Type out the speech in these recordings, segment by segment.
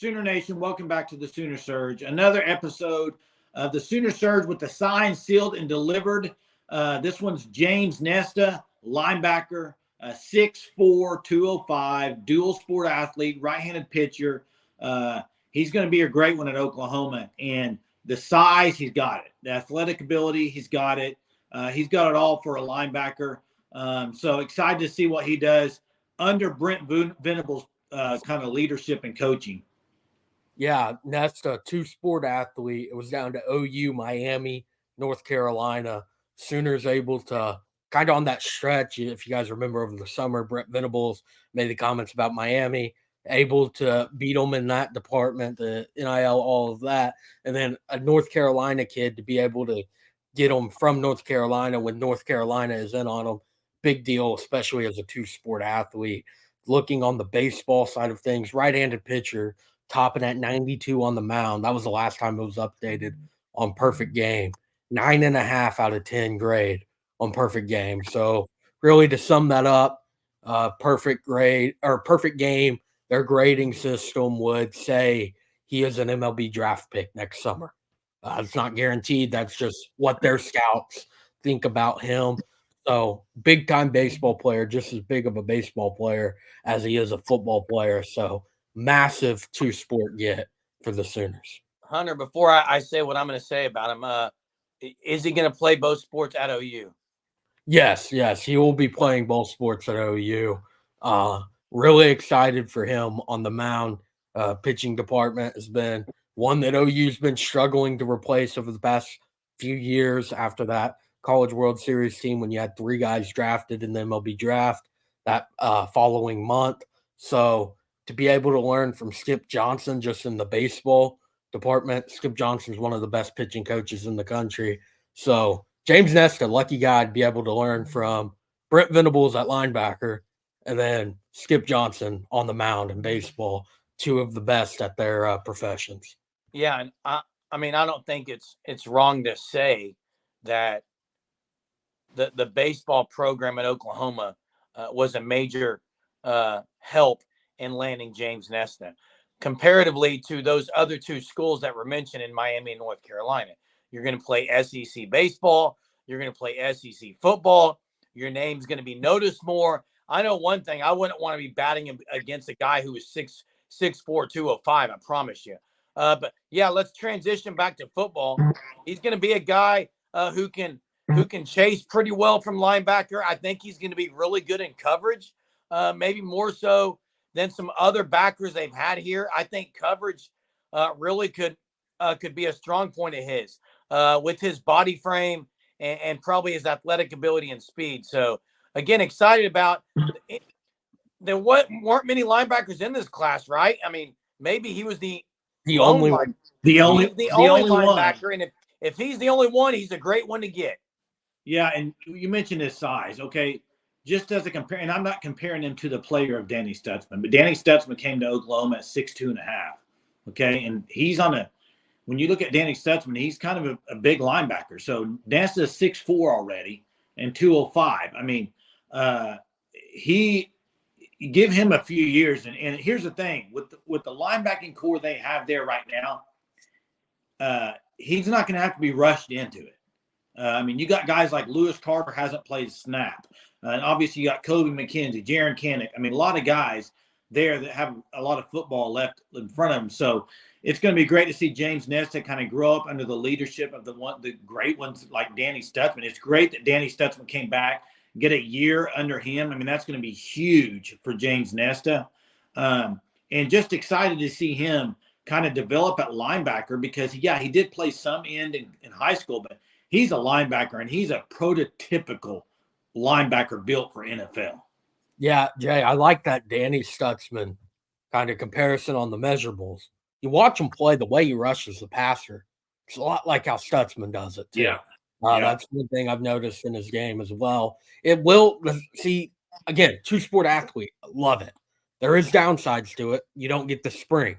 Sooner Nation, welcome back to the Sooner Surge. Another episode of the Sooner Surge with the sign sealed and delivered. This one's James Nesta, linebacker, 6'4", 205, dual sport athlete, right-handed pitcher. He's going to be a great one at Oklahoma. And the size, he's got it. The athletic ability, he's got it. He's got it all for a linebacker. So excited to see what he does under Brent Venables' kind of leadership and coaching. Yeah, Nesta, two-sport athlete. It was down to OU, Miami, North Carolina. Sooners able to kind of on that stretch, if you guys remember over the summer, Brent Venables made the comments about Miami, able to beat them in that department, the NIL, all of that. And then a North Carolina kid to be able to get them from North Carolina when North Carolina is in on them. Big deal, especially as a two-sport athlete. Looking on the baseball side of things, right-handed pitcher, topping at 92 on the mound. That was the last time it was updated on PerfectGame. 9.5 out of 10 grade on PerfectGame. So really to sum that up, perfect grade or PerfectGame, their grading system would say he is an MLB draft pick next summer. It's not guaranteed. That's just what their scouts think about him. So big time baseball player, just as big of a baseball player as he is a football player. So massive two-sport get for the Sooners. Hunter, before I say what I'm going to say about him, is he going to play both sports at OU? Yes, he will be playing both sports at OU. Really excited for him on the mound. Pitching department has been one that OU's been struggling to replace over the past few years after that College World Series team when you had 3 guys drafted in the MLB draft that following month. So to be able to learn from Skip Johnson just in the baseball department, Skip Johnson's one of the best pitching coaches in the country. So James Nesta, lucky guy to be able to learn from Brent Venables at linebacker and then Skip Johnson on the mound in baseball, 2 of the best at their professions. Yeah, and I mean, I don't think it's wrong to say that the baseball program at Oklahoma was a major help in landing James Nesta, comparatively to those other 2 schools that were mentioned in Miami and North Carolina. You're going to play SEC baseball. You're going to play SEC football. Your name's going to be noticed more. I know one thing. I wouldn't want to be batting against a guy who was 6'4", 205. I promise you. But yeah, let's transition back to football. He's going to be a guy who can chase pretty well from linebacker. I think he's going to be really good in coverage, maybe more so than some other backers they've had here. I think coverage really could be a strong point of his with his body frame and probably his athletic ability and speed. So again, excited about it. There weren't many linebackers in this class, right? I mean, maybe he was the only linebacker, one. And if he's the only one, he's a great one to get. Yeah, and you mentioned his size. Okay, just as a compare, and I'm not comparing him to the player of Danny Stutzman, but Danny Stutzman came to Oklahoma at 6'2.5". Okay, and he's when you look at Danny Stutzman, he's kind of a big linebacker. So Nesta's 6'4" already and 205. I mean, he give him a few years, and here's the thing with the linebacking core they have there right now, he's not going to have to be rushed into it. I mean, you got guys like Lewis Carter hasn't played a snap. And obviously you got Kobe McKenzie, Jaron Kannick. I mean, a lot of guys there that have a lot of football left in front of them. So it's going to be great to see James Nesta kind of grow up under the leadership of the great ones like Danny Stutzman. It's great that Danny Stutzman came back, get a year under him. I mean, that's going to be huge for James Nesta. And just excited to see him kind of develop at linebacker because, yeah, he did play some end in high school, but he's a linebacker, and he's a prototypical linebacker built for NFL. Yeah, Jay, I like that Danny Stutzman kind of comparison on the measurables. You watch him play, the way he rushes the passer, it's a lot like how Stutzman does it, too. Yeah. That's one thing I've noticed in his game as well. It will see, again, two-sport athlete, love it. There is downsides to it. You don't get the spring.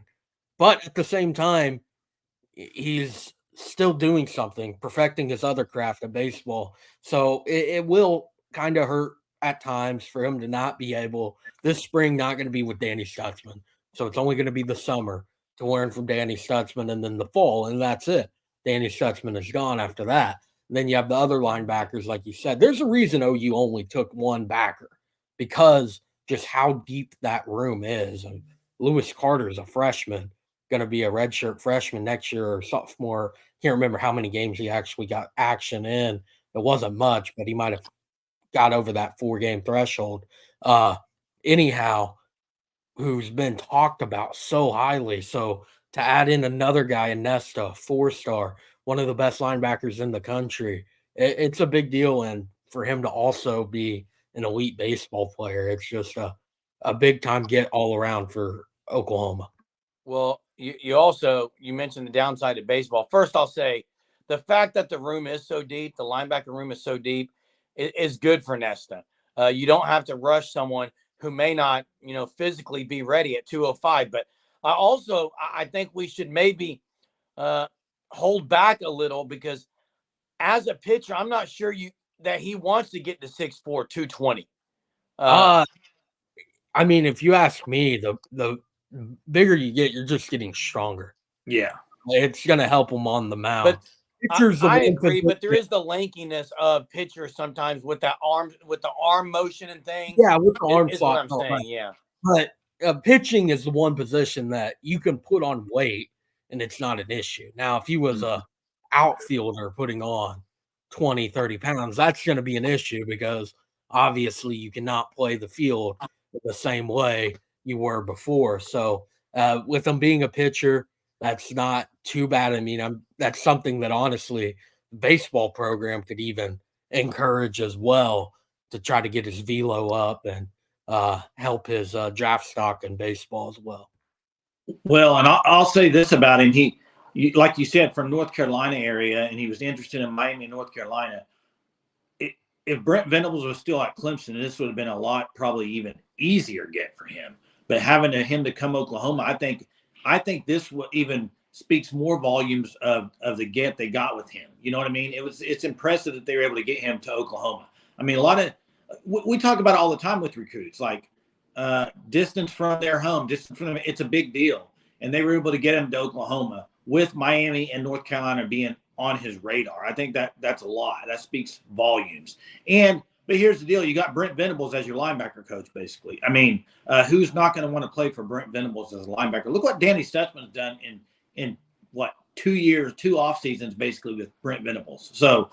But at the same time, he's still doing something, perfecting his other craft of baseball. So it will kind of hurt at times for him to not be able, this spring not going to be with Danny Stutzman. So it's only going to be the summer to to learn from Danny Stutzman, and then the fall, and that's it. Danny Stutzman is gone after that. And then you have the other linebackers, like you said. There's a reason OU only took one backer, because just how deep that room is. And Lewis Carter is a freshman, going to be a redshirt freshman next year or sophomore. Can't remember how many games he actually got action in. It wasn't much, but he might have got over that 4-game threshold. Anyhow, who's been talked about so highly. So to add in another guy in Nesta, 4-star, one of the best linebackers in the country, it's a big deal. And for him to also be an elite baseball player, it's just a big time get all around for Oklahoma. Well, you mentioned the downside of baseball. First, I'll say the fact that the room is so deep, the linebacker room is so deep, is good for Nesta. You don't have to rush someone who may not, physically be ready at 205. But I think we should maybe hold back a little, because as a pitcher, I'm not sure that he wants to get to 6'4", 220. I mean, if you ask me, the bigger you get, you're just getting stronger. Yeah. It's going to help them on the mound. But I agree, but there is the lankiness of pitchers sometimes with the arm motion and things. Yeah, with the arm is slot, what I'm saying. right. Yeah. But pitching is the one position that you can put on weight and it's not an issue. Now, if he was a outfielder putting on 20, 30 pounds, that's going to be an issue, because obviously you cannot play the field the same way you were before. So with him being a pitcher, that's not too bad. I mean, that's something that honestly the baseball program could even encourage as well, to try to get his velo up and help his draft stock in baseball as well. Well, and I'll say this about him. Like you said, from North Carolina area, and he was interested in Miami, North Carolina. If Brent Venables was still at Clemson, this would have been a lot, probably even easier get for him. But having him to come Oklahoma, I think this even speaks more volumes of the get they got with him. You know what I mean? It's impressive that they were able to get him to Oklahoma. I mean, we talk about it all the time with recruits, like distance from their home, distance from them. It's a big deal. And they were able to get him to Oklahoma with Miami and North Carolina being on his radar. I think that's a lot. That speaks volumes. But here's the deal. You got Brent Venables as your linebacker coach, basically. I mean, who's not going to want to play for Brent Venables as a linebacker? Look what Danny Stutzman's done in 2 years, 2 off seasons, basically, with Brent Venables. So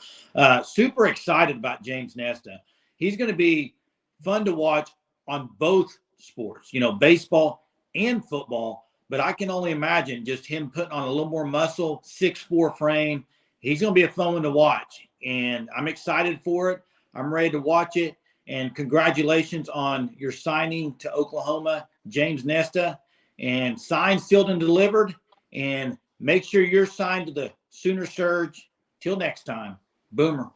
super excited about James Nesta. He's going to be fun to watch on both sports, baseball and football. But I can only imagine just him putting on a little more muscle, 6'4" frame. He's going to be a fun one to watch. And I'm excited for it. I'm ready to watch it. And congratulations on your signing to Oklahoma, James Nesta. And signed, sealed, and delivered. And make sure you're signed to the Sooner Surge. Till next time, Boomer.